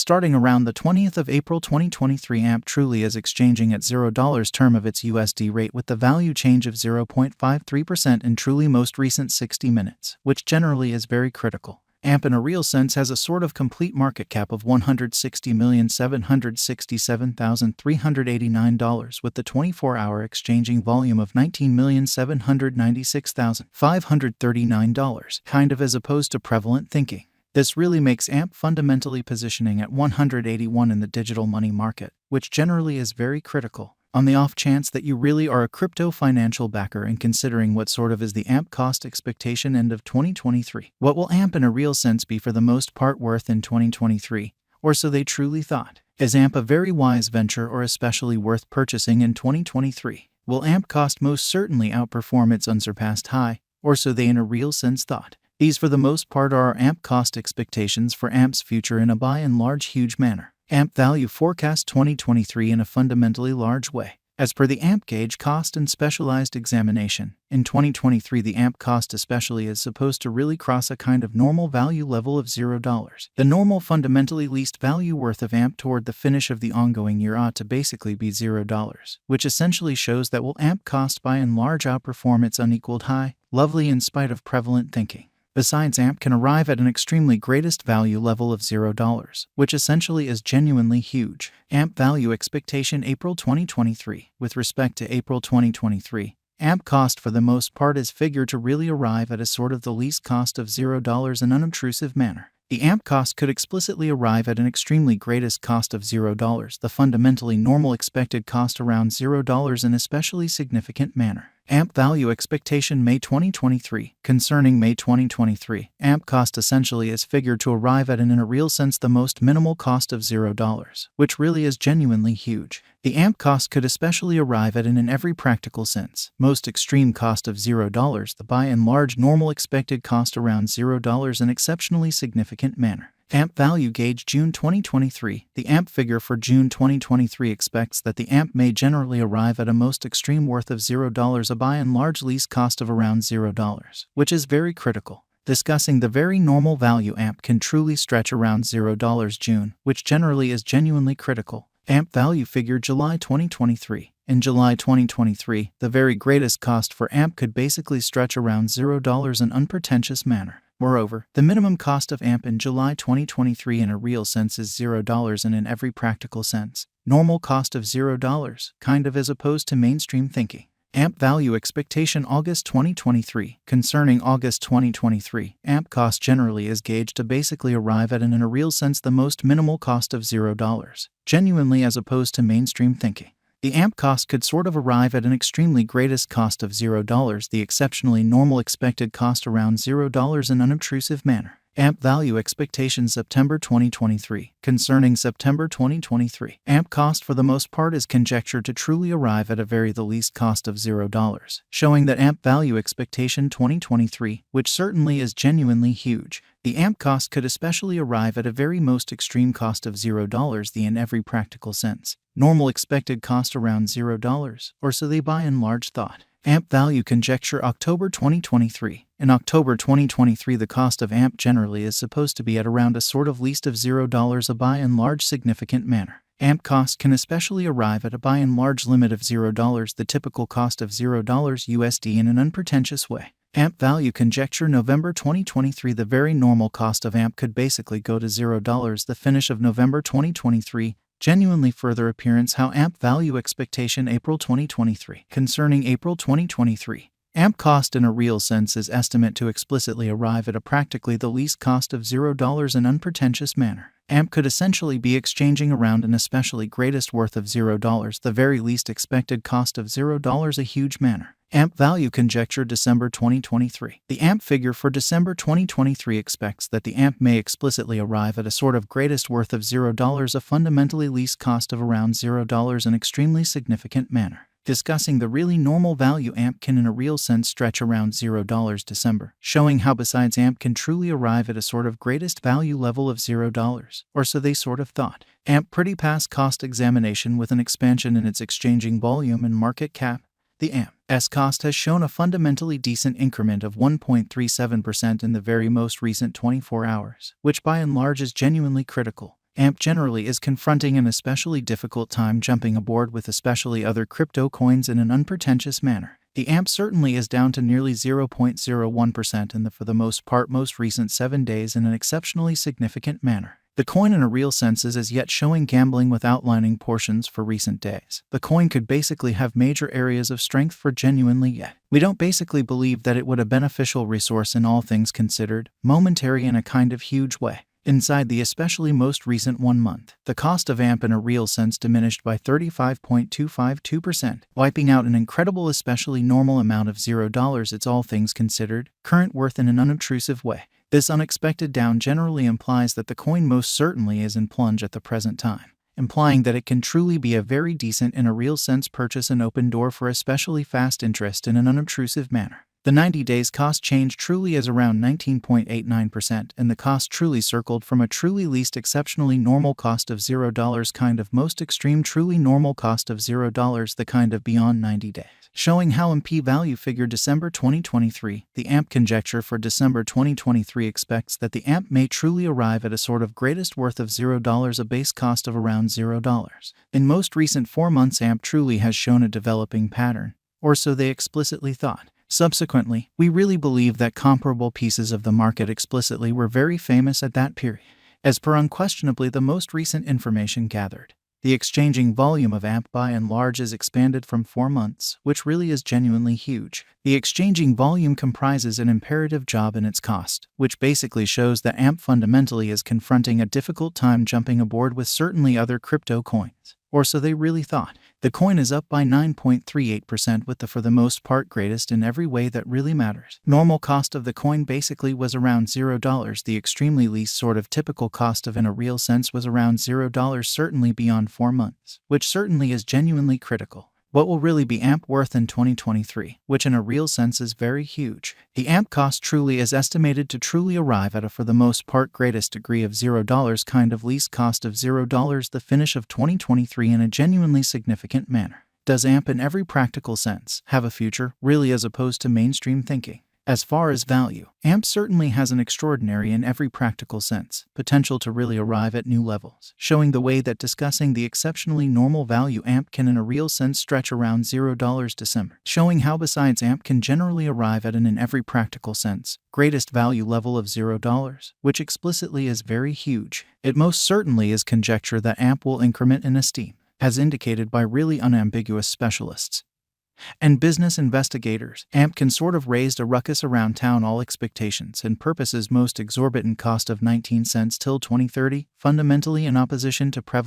Starting around the 20th of April 2023, AMP truly is exchanging at $0 term of its USD rate with the value change of 0.53% in truly most recent 60 minutes, which generally is very critical. AMP in a real sense has a sort of complete market cap of $160,767,389 with the 24-hour exchanging volume of $19,796,539, kind of as opposed to prevalent thinking. This really makes AMP fundamentally positioning at 181 in the digital money market, which generally is very critical. On the off chance that you really are a crypto financial backer and considering what sort of is the AMP cost expectation end of 2023, what will AMP in a real sense be for the most part worth in 2023, or so they truly thought? Is AMP a very wise venture or especially worth purchasing in 2023? Will AMP cost most certainly outperform its unsurpassed high, or so they in a real sense thought? These for the most part are our AMP cost expectations for AMP's future in a by and large huge manner. AMP value forecast 2023 in a fundamentally large way. As per the AMP gauge cost and specialized examination, in 2023 the AMP cost especially is supposed to really cross a kind of normal value level of $0. The normal fundamentally least value worth of AMP toward the finish of the ongoing year ought to basically be $0, which essentially shows that will AMP cost by and large outperform its unequaled high, lovely in spite of prevalent thinking. Besides, AMP can arrive at an extremely greatest value level of $0, which essentially is genuinely huge. AMP value expectation April 2023. With respect to April 2023, AMP cost for the most part is figured to really arrive at a sort of the least cost of $0 in unobtrusive manner. The AMP cost could explicitly arrive at an extremely greatest cost of $0, the fundamentally normal expected cost around $0 in especially significant manner. AMP value expectation May 2023. Concerning May 2023, AMP cost essentially is figured to arrive at in a real sense the most minimal cost of $0, which really is genuinely huge. The AMP cost could especially arrive at in every practical sense most extreme cost of $0, the by and large normal expected cost around $0 in exceptionally significant manner. AMP value gauge June 2023. The AMP figure for June 2023 expects that the AMP may generally arrive at a most extreme worth of $0, a by and large least cost of around $0, which is very critical. Discussing the very normal value AMP can truly stretch around $0 June, which generally is genuinely critical. AMP value figure July 2023. In July 2023, the very greatest cost for AMP could basically stretch around $0 in unpretentious manner. Moreover, the minimum cost of AMP in July 2023 in a real sense is $0 and in every practical sense, normal cost of $0, kind of as opposed to mainstream thinking. AMP value expectation August 2023. Concerning August 2023, AMP cost generally is gauged to basically arrive at in a real sense the most minimal cost of $0, genuinely as opposed to mainstream thinking. The AMP cost could sort of arrive at an extremely greatest cost of $0, the exceptionally normal expected cost around $0 in unobtrusive manner. AMP value expectation September 2023. Concerning September 2023, AMP cost for the most part is conjectured to truly arrive at a very the least cost of $0, showing that AMP value expectation 2023, which certainly is genuinely huge. The AMP cost could especially arrive at a very most extreme cost of $0, the in every practical sense normal expected cost around $0, or so they by and large thought. AMP value conjecture October 2023. In October 2023, the cost of AMP generally is supposed to be at around a sort of least of $0, a by and large significant manner. AMP cost can especially arrive at a by and large limit of $0, the typical cost of $0 USD in an unpretentious way. AMP value conjecture November 2023. The very normal cost of AMP could basically go to $0, the finish of November 2023. Genuinely further appearance how AMP value expectation April 2023. Concerning April 2023, AMP cost in a real sense is estimate to explicitly arrive at a practically the least cost of $0 in unpretentious manner. AMP could essentially be exchanging around an especially greatest worth of $0, the very least expected cost of $0 a huge manner. AMP value conjecture December 2023. The AMP figure for December 2023 expects that the AMP may explicitly arrive at a sort of greatest worth of $0, a fundamentally least cost of around $0 in extremely significant manner. Discussing the really normal value AMP can in a real sense stretch around $0 December, showing how besides AMP can truly arrive at a sort of greatest value level of $0, or so they sort of thought. AMP pretty past cost examination with an expansion in its exchanging volume and market cap. The AMP's cost has shown a fundamentally decent increment of 1.37% in the very most recent 24 hours, which by and large is genuinely critical. AMP generally is confronting an especially difficult time jumping aboard with especially other crypto coins in an unpretentious manner. The AMP certainly is down to nearly 0.01% in the for the most part most recent 7 days in an exceptionally significant manner. The coin in a real sense is as yet showing gambling with outlining portions for recent days. The coin could basically have major areas of strength for genuinely yet. We don't basically believe that it would a beneficial resource in all things considered, momentary in a kind of huge way. Inside the especially most recent 1 month, the cost of AMP in a real sense diminished by 35.252%, wiping out an incredible especially normal amount of $0 its all things considered, current worth in an unobtrusive way. This unexpected down generally implies that the coin most certainly is in plunge at the present time, implying that it can truly be a very decent in a real sense purchase and open door for especially fast interest in an unobtrusive manner. The 90 days cost change truly is around 19.89%, and the cost truly circled from a truly least exceptionally normal cost of $0 kind of most extreme truly normal cost of $0 the kind of beyond 90 days. Showing how MP value figure December 2023, the AMP conjecture for December 2023 expects that the AMP may truly arrive at a sort of greatest worth of $0 a base cost of around $0. In most recent 4 months AMP truly has shown a developing pattern, or so they explicitly thought. Subsequently, we really believe that comparable pieces of the market explicitly were very famous at that period, as per unquestionably the most recent information gathered. The exchanging volume of AMP by and large is expanded from 4 months, which really is genuinely huge. The exchanging volume comprises an imperative job in its cost, which basically shows that AMP fundamentally is confronting a difficult time jumping aboard with certainly other crypto coins. Or so they really thought. The coin is up by 9.38% with the for the most part greatest in every way that really matters. Normal cost of the coin basically was around $0. The extremely least sort of typical cost of in a real sense was around $0 certainly beyond 4 months, which certainly is genuinely critical. What will really be AMP worth in 2023, which in a real sense is very huge. The AMP cost truly is estimated to truly arrive at a for the most part greatest degree of $0 kind of least cost of $0 the finish of 2023 in a genuinely significant manner. Does AMP in every practical sense have a future, really as opposed to mainstream thinking? As far as value, AMP certainly has an extraordinary in every practical sense potential to really arrive at new levels, showing the way that discussing the exceptionally normal value AMP can in a real sense stretch around $0 December, showing how besides AMP can generally arrive at an in every practical sense greatest value level of $0, which explicitly is very huge. It most certainly is conjecture that AMP will increment in esteem, as indicated by really unambiguous specialists and business investigators. AMP can sort of raised a ruckus around town all expectations and purposes most exorbitant cost of 19 cents till 2030, fundamentally in opposition to prevalent